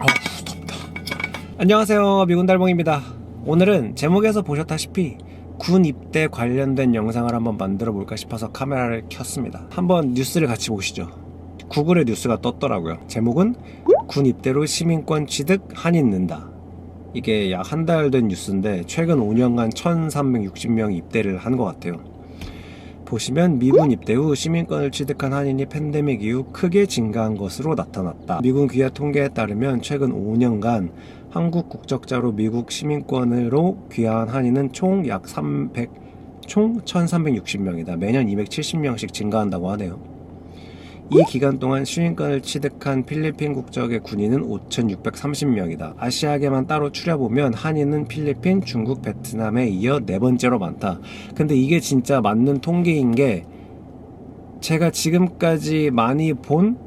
덥다. 안녕하세요, 미군달봉입니다. 오늘은 제목에서 보셨다시피 군 입대 관련된 영상을 한번 만들어 볼까 싶어서 카메라를 켰습니다. 한번 뉴스를 같이 보시죠. 구글에 뉴스가 떴더라고요. 제목은 군 입대로 시민권 취득 한인 는다. 이게 약 한 달 된 뉴스인데 최근 5년간 1360명이 입대를 한 것 같아요. 보시면 미군 입대 후 시민권을 취득한 한인이 팬데믹 이후 크게 증가한 것으로 나타났다. 미군 귀하 통계에 따르면 최근 5년간 한국 국적자로 미국 시민권으로 귀화한 한인은 총 1360명이다. 매년 270명씩 증가한다고 하네요. 이 기간 동안 시민권을 취득한 필리핀 국적의 군인은 5630명이다. 아시아계만 따로 추려보면 한인은 필리핀, 중국, 베트남에 이어 네 번째로 많다. 근데 이게 진짜 맞는 통계인 게 제가 지금까지 많이 본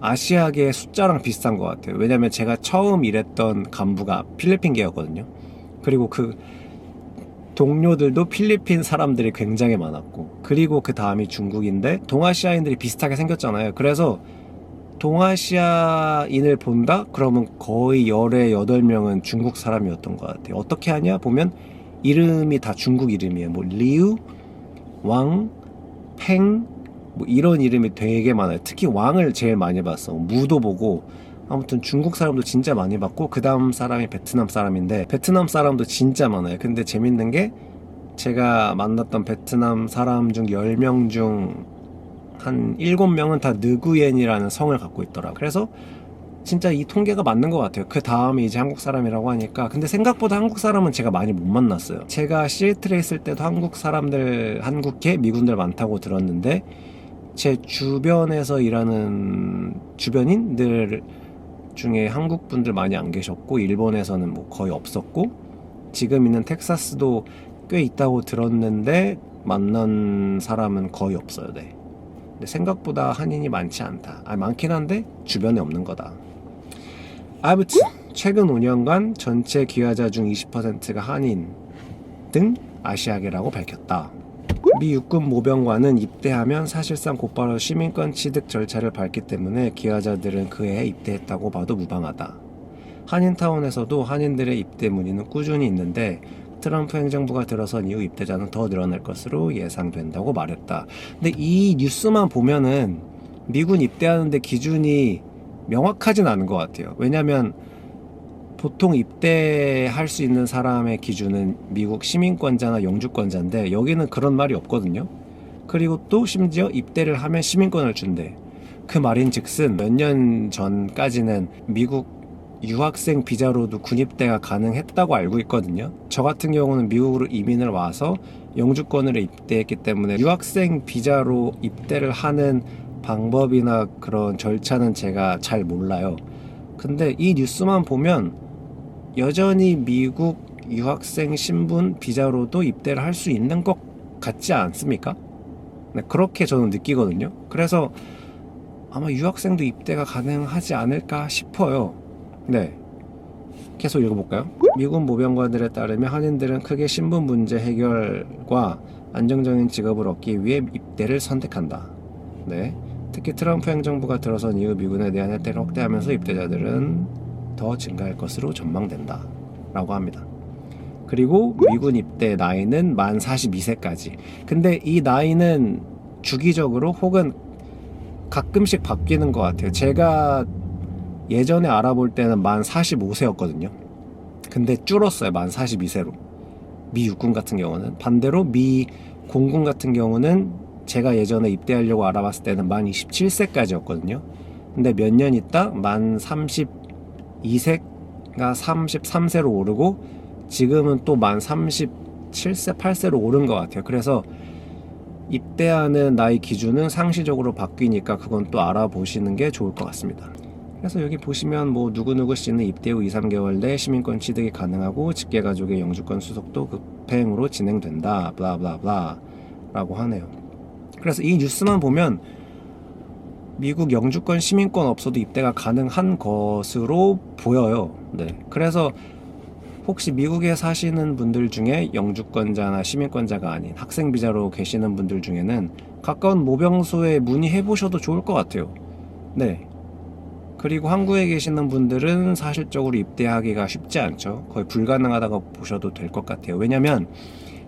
아시아계의 숫자랑 비슷한 것 같아요. 왜냐면 제가 처음 일했던 간부가 필리핀계였거든요. 그리고 그 동료들도 필리핀 사람들이 굉장히 많았고, 그리고 그 다음이 중국인데 동아시아인들이 비슷하게 생겼잖아요. 그래서 동아시아인을 본다? 그러면 거의 열에 8명은 중국 사람이었던 것 같아요. 어떻게 하냐? 보면 이름이 다 중국 이름이에요. 뭐 리우, 왕, 팽, 뭐 이런 이름이 되게 많아요. 특히 왕을 제일 많이 봤어. 무도 보고. 아무튼 중국 사람도 진짜 많이 봤고, 그 다음 사람이 베트남 사람인데 베트남 사람도 진짜 많아요. 근데 재밌는 게 제가 만났던 베트남 사람 중 10명 중 한 7명은 다 느구옌이라는 성을 갖고 있더라. 그래서 진짜 이 통계가 맞는 것 같아요. 그 다음에 이제 한국 사람이라고 하니까. 근데 생각보다 한국 사람은 제가 많이 못 만났어요. 제가 시애틀에 있을 때도 한국 사람들, 한국계 미군들 많다고 들었는데 제 주변에서 일하는 주변인들 중에 한국 분들 많이 안 계셨고, 일본에서는 뭐 거의 없었고, 지금 있는 텍사스도 꽤 있다고 들었는데 만난 사람은 거의 없어요. 네. 근데 생각보다 한인이 많지 않다. 많긴 한데 주변에 없는 거다. 아무튼 최근 5년간 전체 귀화자 중 20%가 한인 등 아시아계라고 밝혔다. 미 육군 모병관은 입대하면 사실상 곧바로 시민권 취득 절차를 밟기 때문에 귀화자들은 그해 입대했다고 봐도 무방하다. 한인타운에서도 한인들의 입대 문의는 꾸준히 있는데 트럼프 행정부가 들어선 이후 입대자는 더 늘어날 것으로 예상된다고 말했다. 근데 이 뉴스만 보면은 미군 입대하는데 기준이 명확하진 않은 것 같아요. 왜냐면 보통 입대할 수 있는 사람의 기준은 미국 시민권자나 영주권자인데 여기는 그런 말이 없거든요. 그리고 또 심지어 입대를 하면 시민권을 준대. 그 말인즉슨 몇 년 전까지는 미국 유학생 비자로도 군입대가 가능했다고 알고 있거든요. 저 같은 경우는 미국으로 이민을 와서 영주권으로 입대했기 때문에 유학생 비자로 입대를 하는 방법이나 그런 절차는 제가 잘 몰라요. 근데 이 뉴스만 보면 여전히 미국 유학생 신분 비자로도 입대를 할 수 있는 것 같지 않습니까? 네, 그렇게 저는 느끼거든요. 그래서 아마 유학생도 입대가 가능하지 않을까 싶어요. 네, 계속 읽어볼까요? 미군 모병관들에 따르면 한인들은 크게 신분 문제 해결과 안정적인 직업을 얻기 위해 입대를 선택한다. 네, 특히 트럼프 행정부가 들어선 이후 미군에 대한 혜택을 확대하면서 입대자들은 더 증가할 것으로 전망된다 라고 합니다. 그리고 미군 입대 나이는 만 42세까지. 근데 이 나이는 주기적으로 혹은 가끔씩 바뀌는 것 같아요. 제가 예전에 알아볼 때는 만 45세였거든요. 근데 줄었어요. 만 42세로. 미 육군 같은 경우는. 반대로 미 공군 같은 경우는 제가 예전에 입대하려고 알아봤을 때는 만 27세까지였거든요. 근데 몇 년 있다 만 32세가 33세로 오르고 지금은 또 만 37세, 8세로 오른 것 같아요. 그래서 입대하는 나이 기준은 상시적으로 바뀌니까 그건 또 알아보시는 게 좋을 것 같습니다. 그래서 여기 보시면 뭐 누구누구 씨는 입대 후 2, 3개월 내 시민권 취득이 가능하고 직계가족의 영주권 수속도 급행으로 진행된다. 블라블라블라 라고 하네요. 그래서 이 뉴스만 보면 미국 영주권 시민권 없어도 입대가 가능한 것으로 보여요. 네. 그래서 혹시 미국에 사시는 분들 중에 영주권자나 시민권자가 아닌 학생 비자로 계시는 분들 중에는 가까운 모병소에 문의해 보셔도 좋을 것 같아요. 네. 그리고 한국에 계시는 분들은 사실적으로 입대하기가 쉽지 않죠. 거의 불가능하다고 보셔도 될 것 같아요. 왜냐면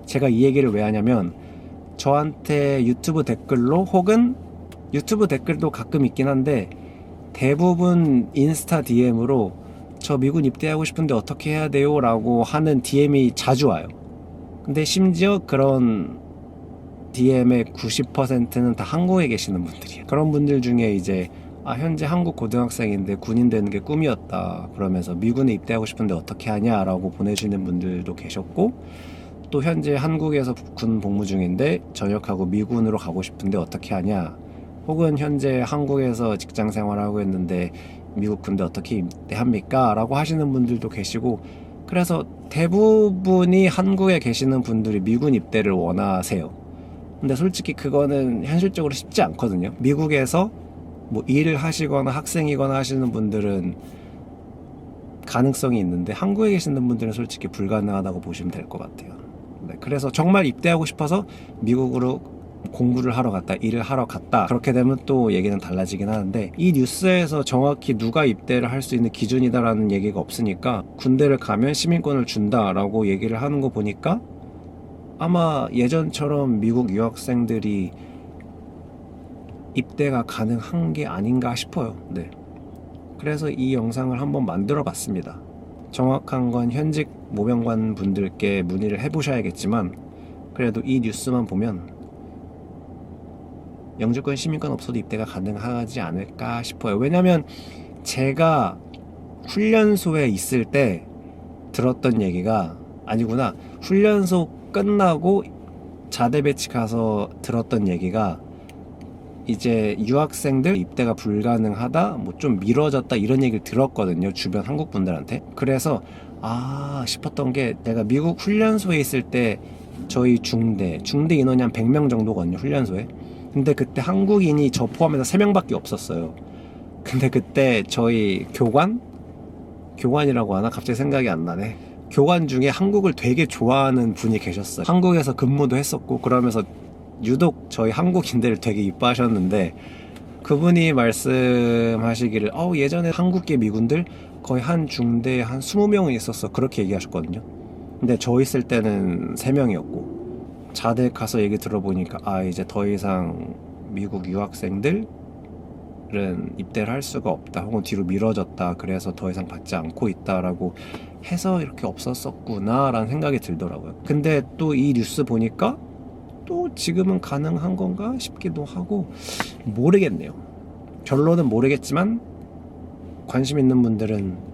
제가 이 얘기를 왜 하냐면 저한테 유튜브 댓글로 혹은 유튜브 댓글도 가끔 있긴 한데 대부분 인스타 DM으로 저 미군 입대하고 싶은데 어떻게 해야 돼요? 라고 하는 DM이 자주 와요. 근데 심지어 그런 DM의 90%는 다 한국에 계시는 분들이에요. 그런 분들 중에 이제 현재 한국 고등학생인데 군인 되는 게 꿈이었다 그러면서 미군에 입대하고 싶은데 어떻게 하냐 라고 보내주는 분들도 계셨고, 또 현재 한국에서 군 복무 중인데 전역하고 미군으로 가고 싶은데 어떻게 하냐, 혹은 현재 한국에서 직장 생활하고 있는데 미국 군대 어떻게 입대합니까? 라고 하시는 분들도 계시고, 그래서 대부분이 한국에 계시는 분들이 미군 입대를 원하세요. 근데 솔직히 그거는 현실적으로 쉽지 않거든요. 미국에서 뭐 일을 하시거나 학생이거나 하시는 분들은 가능성이 있는데 한국에 계시는 분들은 솔직히 불가능하다고 보시면 될 것 같아요. 네, 그래서 정말 입대하고 싶어서 미국으로 공부를 하러 갔다, 일을 하러 갔다, 그렇게 되면 또 얘기는 달라지긴 하는데, 이 뉴스에서 정확히 누가 입대를 할 수 있는 기준이다라는 얘기가 없으니까 군대를 가면 시민권을 준다라고 얘기를 하는 거 보니까 아마 예전처럼 미국 유학생들이 입대가 가능한 게 아닌가 싶어요. 네. 그래서 이 영상을 한번 만들어 봤습니다. 정확한 건 현직 모병관 분들께 문의를 해보셔야겠지만, 그래도 이 뉴스만 보면 영주권 시민권 없어도 입대가 가능하지 않을까 싶어요. 왜냐면 제가 훈련소에 있을 때 들었던 얘기가, 아니구나, 훈련소 끝나고 자대 배치 가서 들었던 얘기가 이제 유학생들 입대가 불가능하다, 뭐 좀 미뤄졌다, 이런 얘기를 들었거든요, 주변 한국 분들한테. 그래서 싶었던 게, 내가 미국 훈련소에 있을 때 저희 중대 인원이 한 100명 정도거든요, 훈련소에. 근데 그때 한국인이 저 포함해서 3명밖에 없었어요. 근데 그때 저희 교관이라고 하나? 갑자기 생각이 안 나네. 교관 중에 한국을 되게 좋아하는 분이 계셨어요. 한국에서 근무도 했었고, 그러면서 유독 저희 한국인들을 되게 이뻐하셨는데, 그분이 말씀하시기를 예전에 한국계 미군들 거의 한 중대에 한 20명은 있었어, 그렇게 얘기하셨거든요. 근데 저 있을 때는 3명이었고 자대 가서 얘기 들어보니까 이제 더 이상 미국 유학생들은 입대를 할 수가 없다, 혹은 뒤로 미뤄졌다, 그래서 더 이상 받지 않고 있다라고 해서 이렇게 없었었구나 라는 생각이 들더라고요. 근데 또 이 뉴스 보니까 또 지금은 가능한 건가 싶기도 하고, 모르겠네요. 결론은 모르겠지만 관심 있는 분들은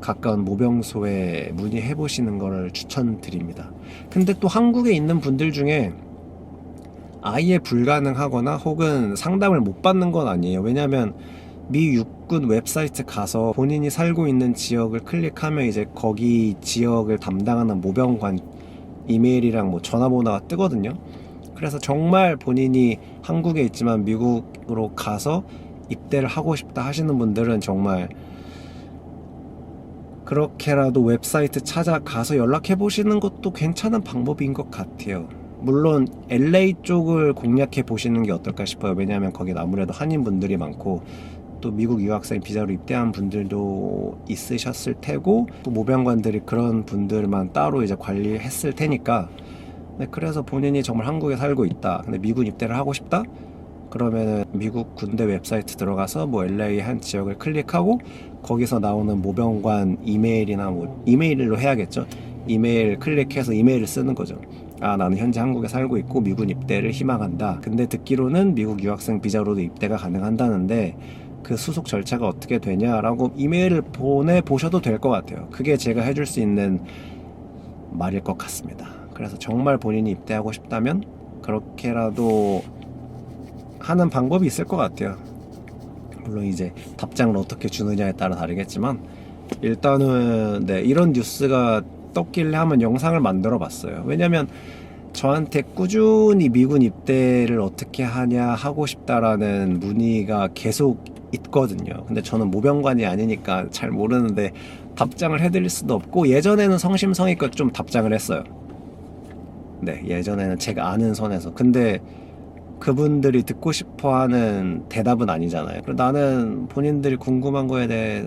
가까운 모병소에 문의해 보시는 걸 추천드립니다. 근데 또 한국에 있는 분들 중에 아예 불가능하거나 혹은 상담을 못 받는 건 아니에요. 왜냐면 미 육군 웹사이트 가서 본인이 살고 있는 지역을 클릭하면 이제 거기 지역을 담당하는 모병관 이메일이랑 뭐 전화번호가 뜨거든요. 그래서 정말 본인이 한국에 있지만 미국으로 가서 입대를 하고 싶다 하시는 분들은 정말 그렇게라도 웹사이트 찾아가서 연락해 보시는 것도 괜찮은 방법인 것 같아요. 물론 LA 쪽을 공략해 보시는 게 어떨까 싶어요. 왜냐하면 거긴 아무래도 한인분들이 많고, 또 미국 유학생 비자로 입대한 분들도 있으셨을 테고, 또 모병관들이 그런 분들만 따로 이제 관리했을 테니까. 네, 그래서 본인이 정말 한국에 살고 있다, 근데 미군 입대를 하고 싶다, 그러면 미국 군대 웹사이트 들어가서 뭐 LA 한 지역을 클릭하고 거기서 나오는 모병관 이메일이나 뭐 이메일로 해야겠죠. 이메일 클릭해서 이메일을 쓰는 거죠. 나는 현재 한국에 살고 있고 미군 입대를 희망한다. 근데 듣기로는 미국 유학생 비자로도 입대가 가능한다는데 그 수속 절차가 어떻게 되냐라고 이메일을 보내보셔도 될 것 같아요. 그게 제가 해줄 수 있는 말일 것 같습니다. 그래서 정말 본인이 입대하고 싶다면 그렇게라도 하는 방법이 있을 것 같아요. 물론 이제 답장을 어떻게 주느냐에 따라 다르겠지만, 일단은 이런 뉴스가 떴길래 한번 영상을 만들어 봤어요. 왜냐면 저한테 꾸준히 미군 입대를 어떻게 하냐 하고 싶다라는 문의가 계속 있거든요. 근데 저는 모병관이 아니니까 잘 모르는데 답장을 해드릴 수도 없고, 예전에는 성심성의껏 좀 답장을 했어요. 네, 예전에는 제가 아는 선에서. 근데 그분들이 듣고 싶어하는 대답은 아니잖아요. 나는 본인들이 궁금한 거에 대해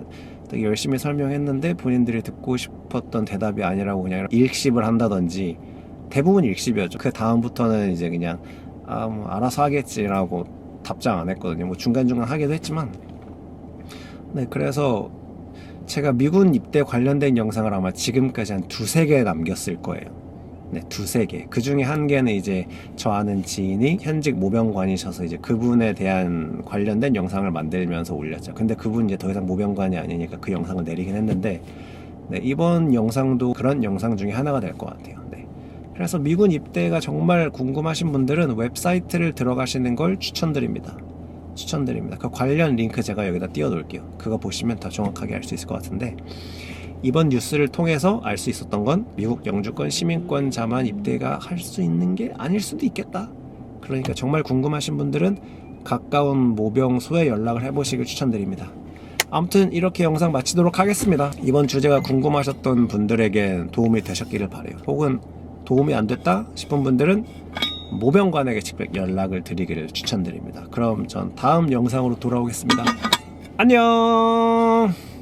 되게 열심히 설명했는데 본인들이 듣고 싶었던 대답이 아니라고 그냥 일십을 한다든지, 대부분 일십이었죠. 그 다음부터는 이제 그냥 뭐 알아서 하겠지라고 답장 안 했거든요. 뭐 중간중간 하기도 했지만. 네, 그래서 제가 미군 입대 관련된 영상을 아마 지금까지 한 두세 개 남겼을 거예요. 네, 두세 개. 그 중에 한 개는 이제 저 아는 지인이 현직 모병관이셔서 이제 그분에 대한 관련된 영상을 만들면서 올렸죠. 근데 그분 이제 더 이상 모병관이 아니니까 그 영상을 내리긴 했는데, 네, 이번 영상도 그런 영상 중에 하나가 될 것 같아요. 네. 그래서 미군 입대가 정말 궁금하신 분들은 웹사이트를 들어가시는 걸 추천드립니다. 그 관련 링크 제가 여기다 띄워 놓을게요. 그거 보시면 더 정확하게 알 수 있을 것 같은데, 이번 뉴스를 통해서 알 수 있었던 건 미국 영주권 시민권자만 입대가 할 수 있는 게 아닐 수도 있겠다. 그러니까 정말 궁금하신 분들은 가까운 모병소에 연락을 해보시길 추천드립니다. 아무튼 이렇게 영상 마치도록 하겠습니다. 이번 주제가 궁금하셨던 분들에게 도움이 되셨기를 바라요. 혹은 도움이 안 됐다 싶은 분들은 모병관에게 직접 연락을 드리기를 추천드립니다. 그럼 전 다음 영상으로 돌아오겠습니다. 안녕.